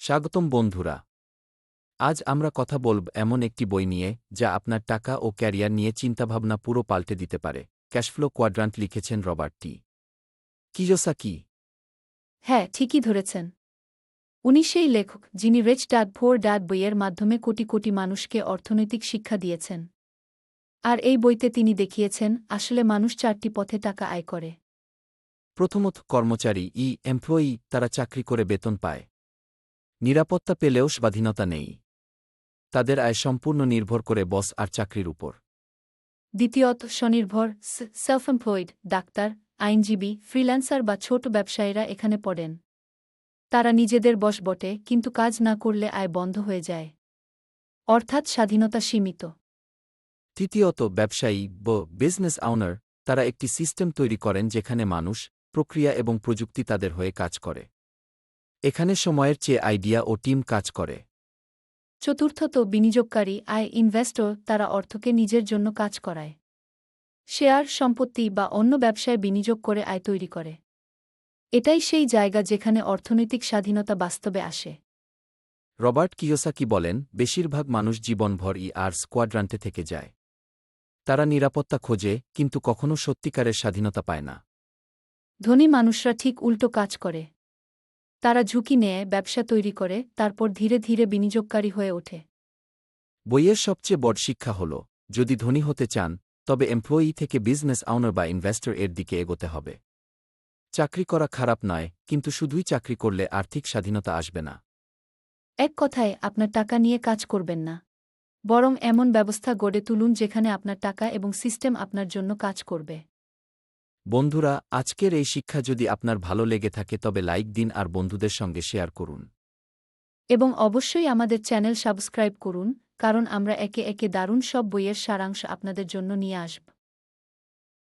স্বাগতম বন্ধুরা। আজ আমরা কথা বলব এমন একটি বই নিয়ে যা আপনার টাকা ও ক্যারিয়ার নিয়ে চিন্তাভাবনা পুরো পাল্টে দিতে পারে। ক্যাশফ্লো কোয়াড্রান্ট লিখেছেন রবার্ট টি কিয়োসাকি। হ্যাঁ, ঠিকই ধরেছেন। উনি সেই লেখক যিনি রিচ ড্যাড পুয়ার ড্যাড বইয়ের মাধ্যমে কোটি কোটি মানুষকে অর্থনৈতিক শিক্ষা দিয়েছেন। আর এই বইতে তিনি দেখিয়েছেন আসলে মানুষ চারটি পথে টাকা আয় করে। প্রথমত, কর্মচারী এমপ্লয়ি, তারা চাকরি করে বেতন পায়। নিরাপত্তা পেলেও স্বাধীনতা নেই। তাদের আয় সম্পূর্ণ নির্ভর করে বস আর চাকরির উপর। দ্বিতীয়ত, স্বনির্ভর সেলফ এমপ্লয়েড, ডাক্তার, আইনজীবী, ফ্রিল্যান্সার বা ছোট ব্যবসায়ীরা এখানে পড়েন। তারা নিজেদের বশ বটে, কিন্তু কাজ না করলে আয় বন্ধ হয়ে যায়। অর্থাৎ স্বাধীনতা সীমিত। তৃতীয়ত, ব্যবসায়ী বিজনেস ওনার, তারা একটি সিস্টেম তৈরি করেন যেখানে মানুষ, প্রক্রিয়া এবং প্রযুক্তি তাদের হয়ে কাজ করে। এখানে সময়ের চেয়ে আইডিয়া ও টিম কাজ করে। চতুর্থত, বিনিয়োগকারী ইনভেস্টর, তারা অর্থকে নিজের জন্য কাজ করায়। শেয়ার, সম্পত্তি বা অন্য ব্যবসায় বিনিয়োগ করে আয় তৈরি করে। এটাই সেই জায়গা যেখানে অর্থনৈতিক স্বাধীনতা বাস্তবে আসে। রবার্ট কিয়োসাকি বলেন, বেশিরভাগ মানুষ জীবনভর আর স্কোয়াড্রান্টে থেকে যায়। তারা নিরাপত্তা খোঁজে, কিন্তু কখনো সত্যিকারের স্বাধীনতা পায় না। ধনী মানুষরা ঠিক উল্টো কাজ করে। তারা ঝুঁকি নেয়, ব্যবসা তৈরি করে, তারপর ধীরে ধীরে বিনিয়োগকারী হয়ে ওঠে। বইয়ের সবচেয়ে বড় শিক্ষা হল, যদি ধনী হতে চান, তবে এমপ্লয়ি থেকে বিজনেস ওনার বা ইনভেস্টর এর দিকে এগোতে হবে। চাকরি করা খারাপ নয়, কিন্তু শুধুই চাকরি করলে আর্থিক স্বাধীনতা আসবে না। এক কথায়, আপনার টাকা নিয়ে কাজ করবেন না, বরং এমন ব্যবস্থা গড়ে তুলুন যেখানে আপনার টাকা এবং সিস্টেম আপনার জন্য কাজ করবে। বন্ধুরা, আজকের এই শিক্ষা যদি আপনার ভালো লেগে থাকে তবে লাইক দিন আর বন্ধুদের সঙ্গে শেয়ার করুন। এবং অবশ্যই আমাদের চ্যানেল সাবস্ক্রাইব করুন, কারণ আমরা একে একে দারুণ সব বইয়ের সারাংশ আপনাদের জন্য নিয়ে আসব।